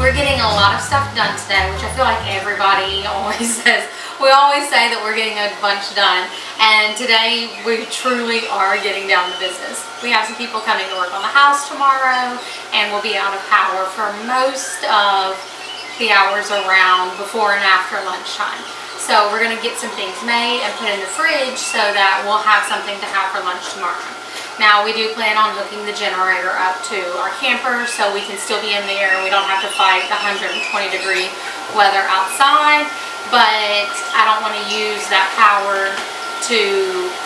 we're getting a lot of stuff done today, which I feel like everybody always says. We always say that we're getting a bunch done, and today we truly are getting down to business. We have some people coming to work on the house tomorrow, and we'll be out of power for most of the hours around before and after lunchtime. So we're going to get some things made and put in the fridge so that we'll have something to have for lunch tomorrow. Now we do plan on hooking the generator up to our camper so we can still be in there and we don't have to fight the 120-degree weather outside. But I don't want to use that power to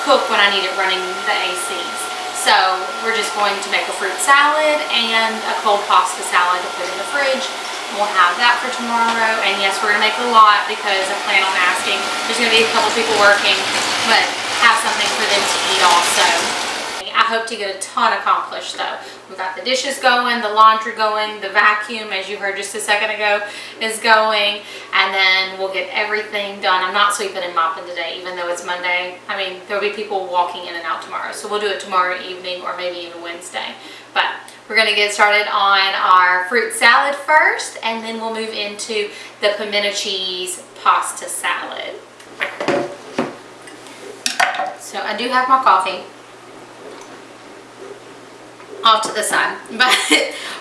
cook when I need it running the ACs. So we're just going to make a fruit salad and a cold pasta salad to put in the fridge. We'll have that for tomorrow. And yes, we're going to make a lot because I plan on asking. There's going to be a couple people working, but have something for them to eat also. I hope to get a ton accomplished though. We've got the dishes going, the laundry going, the vacuum, as you heard just a second ago, is going, and then we'll get everything done. I'm not sweeping and mopping today, even though it's Monday. I mean, there'll be people walking in and out tomorrow, so we'll do it tomorrow evening or maybe even Wednesday. But we're gonna get started on our fruit salad first, and then we'll move into the pimento cheese pasta salad. So I do have my coffee off to the side, but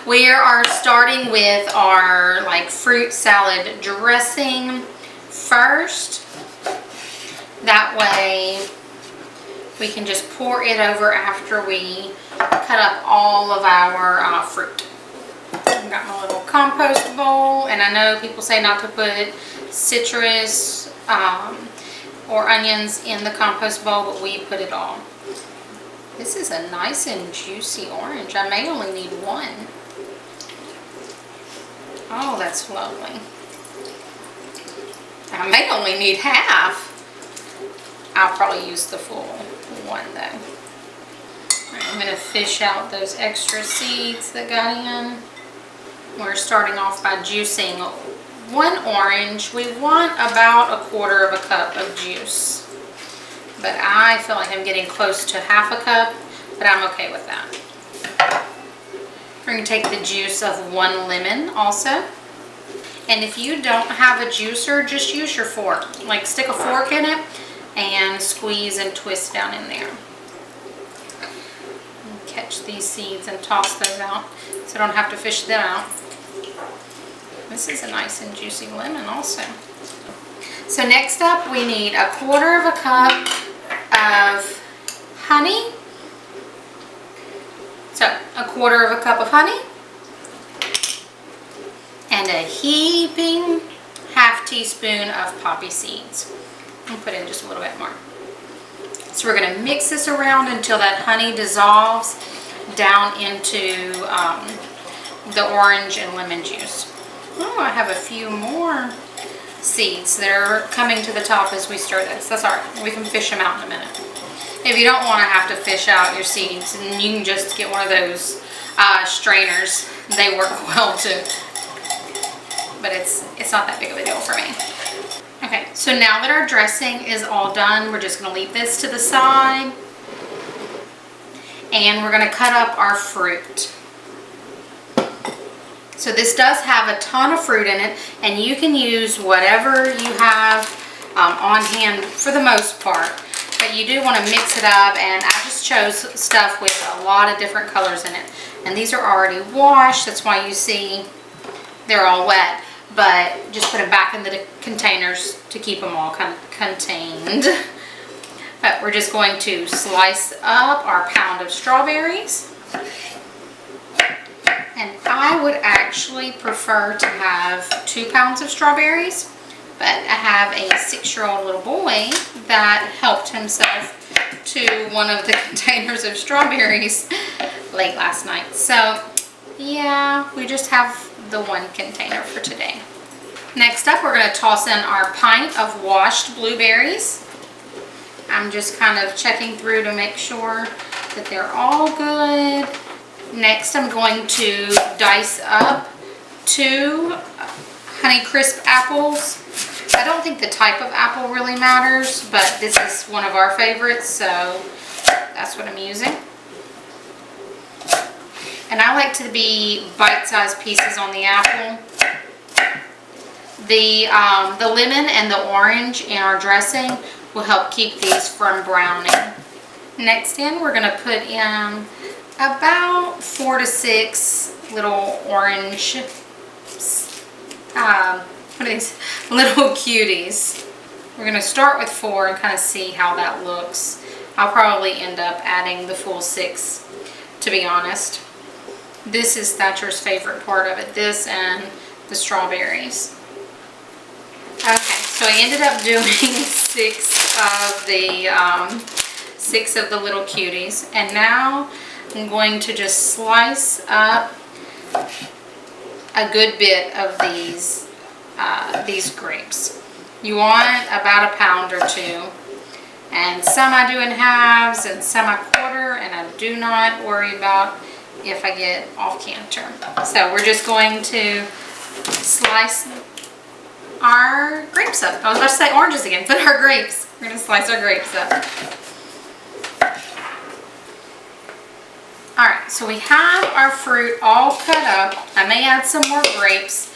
we are starting with our fruit salad dressing first. That way we can just pour it over after we cut up all of our fruit. I've got my little compost bowl, and I know people say not to put citrus or onions in the compost bowl, but we put it all. This is a nice and juicy orange. I may only need one. Oh, that's lovely. I may only need half. I'll probably use the full one though. Right, I'm going to fish out those extra seeds that got in. We're starting off by juicing one orange. We want about 1/4 cup of juice. But I feel like I'm getting close to ½ cup, but I'm okay with that. We're going to take the juice of 1 lemon also. And if you don't have a juicer, just use your fork. Stick a fork in it and squeeze and twist down in there. And catch these seeds and toss those out so I don't have to fish them out. This is a nice and juicy lemon also. So next up we need 1/4 cup of honey. So 1/4 cup of honey and a heaping ½ teaspoon of poppy seeds. I'll put in just a little bit more. So we're going to mix this around until that honey dissolves down into the orange and lemon juice. Oh, I have a few more seeds that are coming to the top as we stir this. That's alright. We can fish them out in a minute. If you don't want to have to fish out your seeds, then you can just get one of those strainers. They work well too. But it's not that big of a deal for me. Okay, so now that our dressing is all done, we're just going to leave this to the side. And we're going to cut up our fruit. So this does have a ton of fruit in it, and you can use whatever you have on hand for the most part. But you do want to mix it up, and I just chose stuff with a lot of different colors in it. And these are already washed, that's why you see they're all wet. But just put them back in the containers to keep them all kind of contained. But we're just going to slice up our pound of strawberries. And I would actually prefer to have 2 pounds of strawberries, but I have a 6-year-old little boy that helped himself to one of the containers of strawberries late last night. So yeah, we just have the 1 container for today. Next up, we're going to toss in our pint of washed blueberries. I'm just kind of checking through to make sure that they're all good. Next, I'm going to dice up 2 honeycrisp apples. I don't think the type of apple really matters, but this is one of our favorites, so that's what I'm using. And I like to be bite-sized pieces on the apple. The lemon and the orange in our dressing will help keep these from browning. Next in, we're going to put in about 4 to 6 little orange, what are these? Little cuties. We're going to start with 4 and kind of see how that looks. I'll probably end up adding the full 6, to be honest. This is Thatcher's favorite part of it, this and the strawberries. Okay, so I ended up doing 6 of the little cuties, and now I'm going to just slice up a good bit of these grapes. You want about a pound or 2, and some I do in halves and some I quarter, and I do not worry about if I get off canter. So we're just going to slice our grapes up. I was about to say oranges again, but our grapes. We're going to slice our grapes up. Alright, so we have our fruit all cut up. I may add some more grapes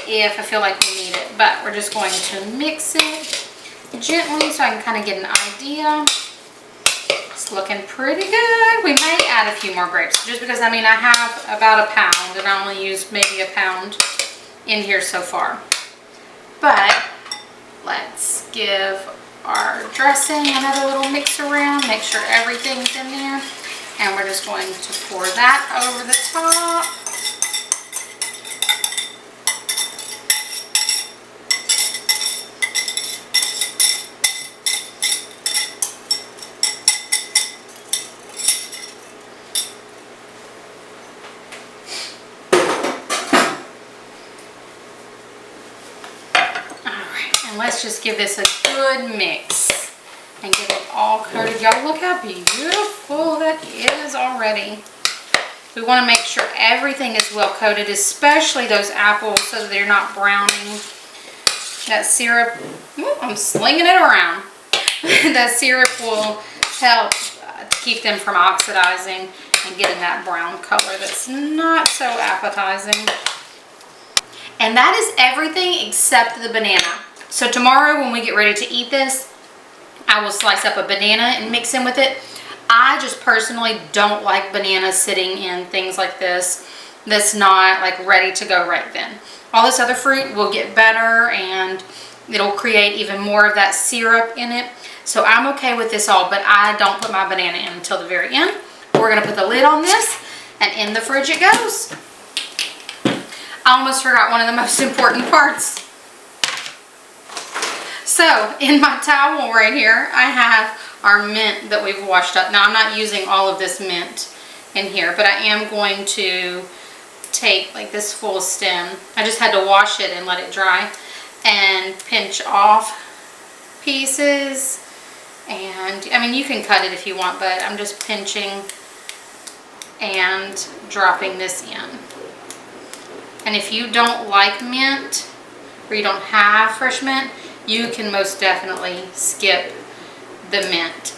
if I feel like we need it, but we're just going to mix it gently so I can kind of get an idea. It's looking pretty good. We may add a few more grapes just because, I mean, I have about a pound and I only used maybe a pound in here so far. But let's give our dressing another little mix around, make sure everything's in there. And we're just going to pour that over the top. And let's just give this a good mix and get it all coated. Y'all, look how beautiful that is already. We want to make sure everything is well coated, especially those apples, so that they're not browning. That syrup, I'm slinging it around. That syrup will help keep them from oxidizing and getting that brown color that's not so appetizing. And that is everything except the banana. So tomorrow when we get ready to eat this, I will slice up a banana and mix in with it. I just personally don't like bananas sitting in things like this that's not like ready to go right then. All this other fruit will get better and it'll create even more of that syrup in it. So I'm okay with this all, but I don't put my banana in until the very end. We're going to put the lid on this and in the fridge it goes. I almost forgot one of the most important parts. So in my towel right here, I have our mint that we've washed up. Now I'm not using all of this mint in here, but I am going to take like this full stem. I just had to wash it and let it dry and pinch off pieces. And I mean, you can cut it if you want, but I'm just pinching and dropping this in. And if you don't like mint or you don't have fresh mint, you can most definitely skip the mint.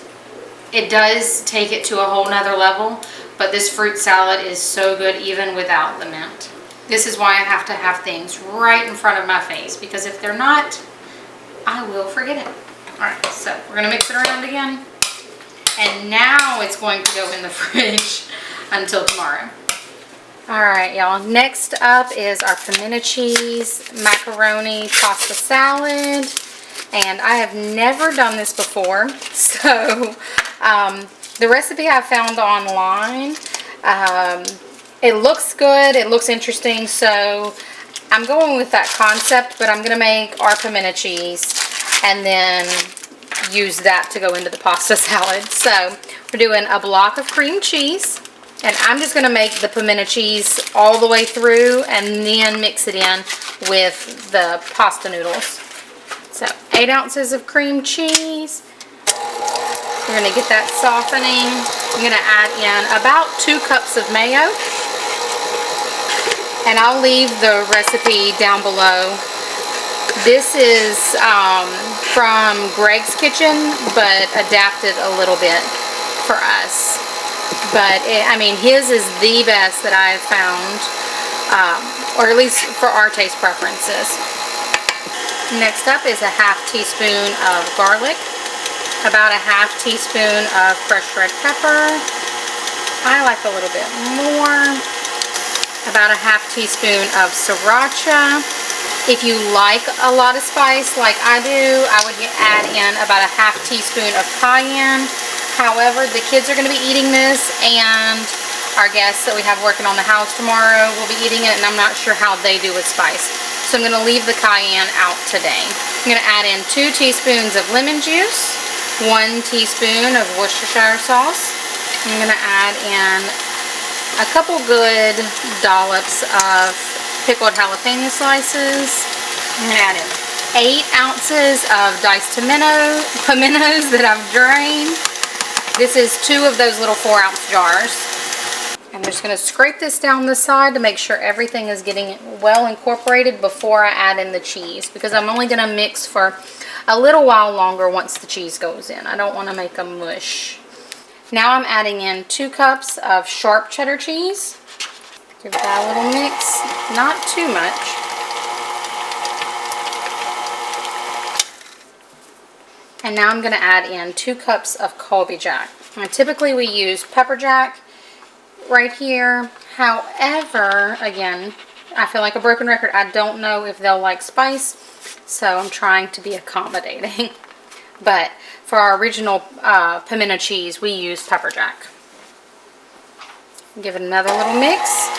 It does take it to a whole nother level, but this fruit salad is so good even without the mint. This is why I have to have things right in front of my face, because if they're not, I will forget it. Alright, so we're going to mix it around again. And now it's going to go in the fridge until tomorrow. Alright, y'all. Next up is our pimento cheese macaroni pasta salad. And I have never done this before. So, the recipe I found online, it looks good. It looks interesting. So, I'm going with that concept. But I'm going to make our pimento cheese and then use that to go into the pasta salad. So, we're doing a block of cream cheese. And I'm just going to make the pimento cheese all the way through and then mix it in with the pasta noodles. So 8 ounces of cream cheese. We're going to get that softening. I'm going to add in about 2 cups of mayo. And I'll leave the recipe down below. This is from Greg's Kitchen, but adapted a little bit for us. But, I mean, his is the best that I have found. or at least for our taste preferences. Next up is a ½ teaspoon of garlic, about a ½ teaspoon of fresh red pepper. I like a little bit more. About a ½ teaspoon of sriracha. If you like a lot of spice like I do, I would add in about a ½ teaspoon of cayenne. However, the kids are going to be eating this, and our guests that we have working on the house tomorrow will be eating it, and I'm not sure how they do with spice. So I'm going to leave the cayenne out today. I'm going to add in 2 teaspoons of lemon juice, 1 teaspoon of Worcestershire sauce. I'm going to add in a couple good dollops of pickled jalapeno slices. I'm going to add in 8 ounces of diced pimentos that I've drained. This is 2 of those little 4-ounce jars. I'm just going to scrape this down the side to make sure everything is getting well incorporated before I add in the cheese, because I'm only going to mix for a little while longer once the cheese goes in. I don't want to make a mush. Now I'm adding in 2 cups of sharp cheddar cheese. Give that a little mix, not too much. And now I'm going to add in 2 cups of colby jack. Now, typically we use pepper jack right here. However, again, I feel like a broken record. I don't know if they'll like spice, so I'm trying to be accommodating. But for our original pimento cheese, we use pepper jack. Give it another little mix.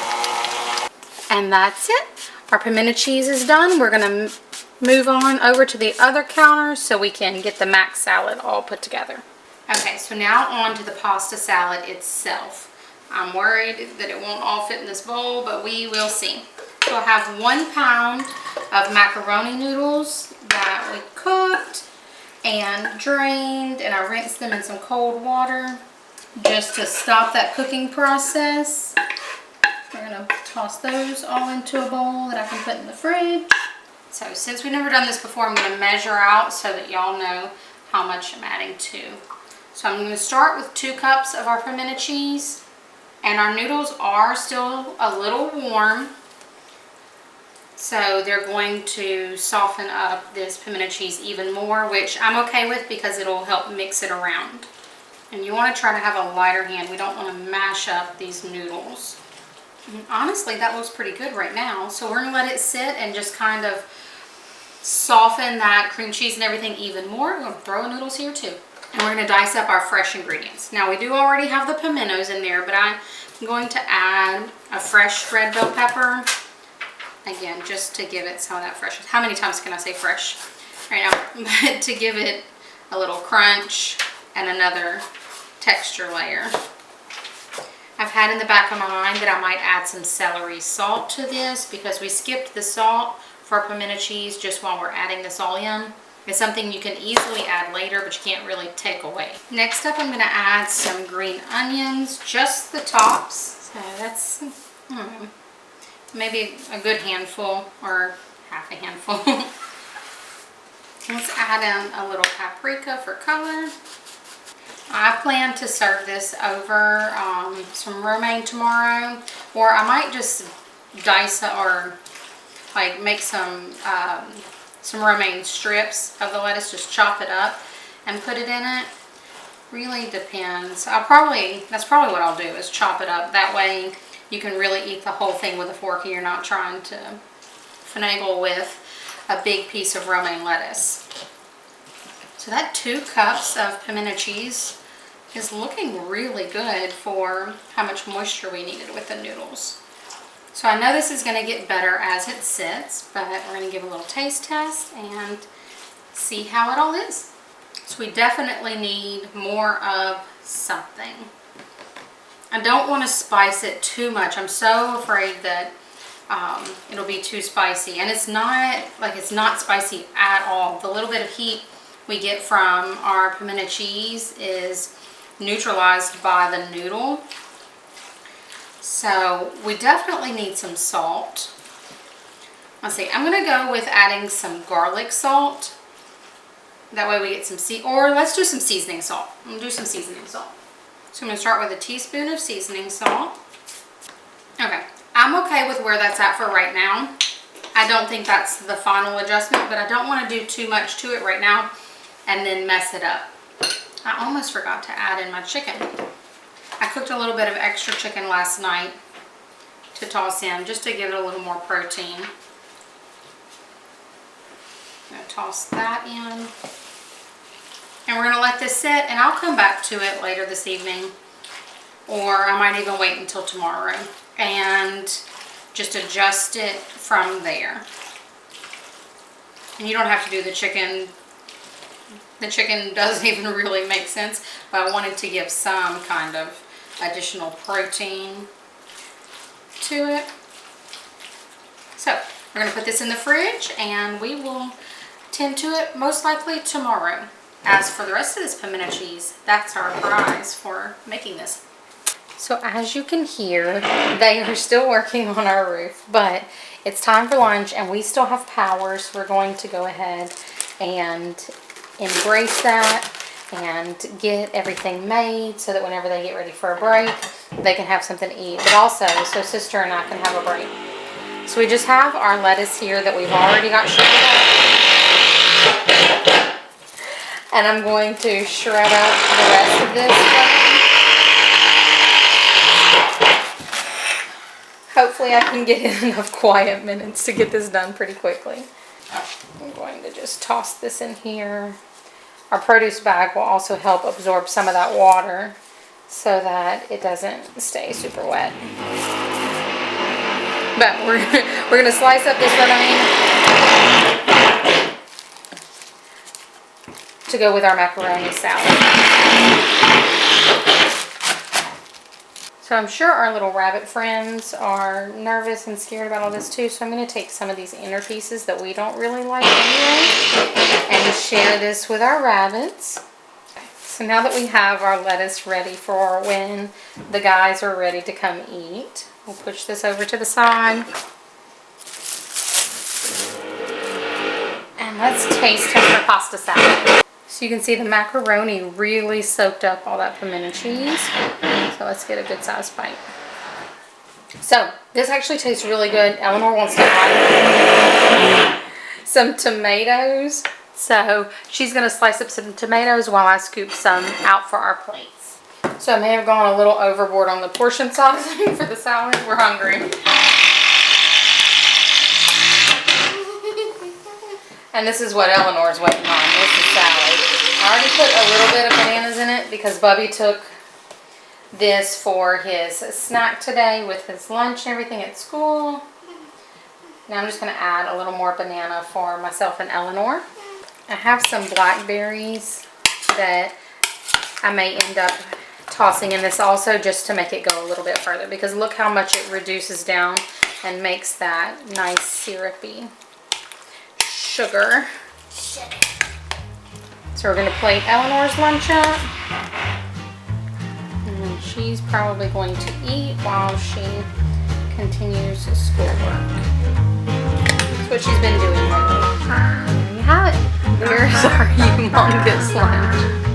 And that's it. Our pimento cheese is done. We're going to move on over to the other counter so we can get the mac salad all put together. Okay, so now on to the pasta salad itself. I'm worried that it won't all fit in this bowl, but we will see. So I have 1 pound of macaroni noodles that we cooked and drained, and I rinsed them in some cold water just to stop that cooking process. We're going to toss those all into a bowl that I can put in the fridge. So since we've never done this before, I'm going to measure out so that y'all know how much I'm adding to. So I'm going to start with 2 cups of our pimento cheese. And our noodles are still a little warm, so they're going to soften up this pimento cheese even more, which I'm okay with because it'll help mix it around. And you want to try to have a lighter hand. We don't want to mash up these noodles. And honestly, that looks pretty good right now. So we're going to let it sit and just kind of soften that cream cheese and everything even more. We're going to throw noodles here too. And we're going to dice up our fresh ingredients. Now we do already have the pimentos in there, but I'm going to add a fresh red bell pepper. Again, just to give it some of that freshness. How many times can I say fresh right now? But to give it a little crunch and another texture layer. I've had in the back of my mind that I might add some celery salt to this because we skipped the salt for our pimento cheese just while we're adding this all in. It's something you can easily add later, but you can't really take away. Next up, I'm going to add some green onions, just the tops. So that's maybe a good handful or half a handful. Let's add in a little paprika for color. I plan to serve this over some romaine tomorrow, or I might just dice or like make some romaine strips of the lettuce, just chop it up and put it in it. Really depends. That's probably what I'll do, is chop it up. That way you can really eat the whole thing with a fork and you're not trying to finagle with a big piece of romaine lettuce. So that 2 cups of pimento cheese is looking really good for how much moisture we needed with the noodles. So I know this is going to get better as it sits, but we're going to give a little taste test and see how it all is. So we definitely need more of something. I don't want to spice it too much. I'm so afraid that it'll be too spicy, and it's not spicy at all. The little bit of heat we get from our pimento cheese is neutralized by the noodle. So we definitely need some salt. Let's see, I'm going to go with adding some garlic salt. That way we get some or let's do some seasoning salt. I'm going to do some seasoning salt. So I'm going to start with a teaspoon of seasoning salt. Okay, I'm I'm okay with where that's at for right now. I don't think that's the final adjustment, but I don't want to do too much to it right now and then mess it up. I almost forgot to add in my chicken. I cooked a little bit of extra chicken last night to toss in just to give it a little more protein. I'm going to toss that in. And we're going to let this sit, and I'll come back to it later this evening. Or I might even wait until tomorrow and just adjust it from there. And you don't have to do the chicken. The chicken doesn't even really make sense, but I wanted to give some kind of additional protein to it. So we're going to put this in the fridge and we will tend to it most likely tomorrow. As for the rest of this pimento cheese, that's our prize for making this. So as you can hear, they are still working on our roof, but it's time for lunch and we still have power, so we're going to go ahead and embrace that and get everything made so that whenever they get ready for a break, they can have something to eat, but also so sister and I can have a break. So we just have our lettuce here that we've already got shredded up. And I'm going to shred up the rest of this. Hopefully I can get in enough quiet minutes to get this done pretty quickly. I'm going to just toss this in here. Our produce bag will also help absorb some of that water so that it doesn't stay super wet. But we're going to slice up this romaine to go with our macaroni salad. So I'm sure our little rabbit friends are nervous and scared about all this too, so I'm going to take some of these inner pieces that we don't really like anyway and share this with our rabbits. So now that we have our lettuce ready for when the guys are ready to come eat, we'll push this over to the side. And let's taste her pasta salad. So you can see the macaroni really soaked up all that pimento cheese. So let's get a good sized bite. So this actually tastes really good. Eleanor wants to add some tomatoes. So she's going to slice up some tomatoes while I scoop some out for our plates. So I may have gone a little overboard on the portion sizing for the salad. We're hungry. And this is what Eleanor's waiting on. This is salad. I already put a little bit of bananas in it because Bubby took this for his snack today with his lunch and everything at school. Now I'm just going to add a little more banana for myself and Eleanor. I have some blackberries that I may end up tossing in this also just to make it go a little bit further, because look how much it reduces down and makes that nice syrupy sugar. So we're going to plate Eleanor's lunch up. And she's probably going to eat while she continues schoolwork. That's what she's been doing lately. There you have it. There's our humongous lunch.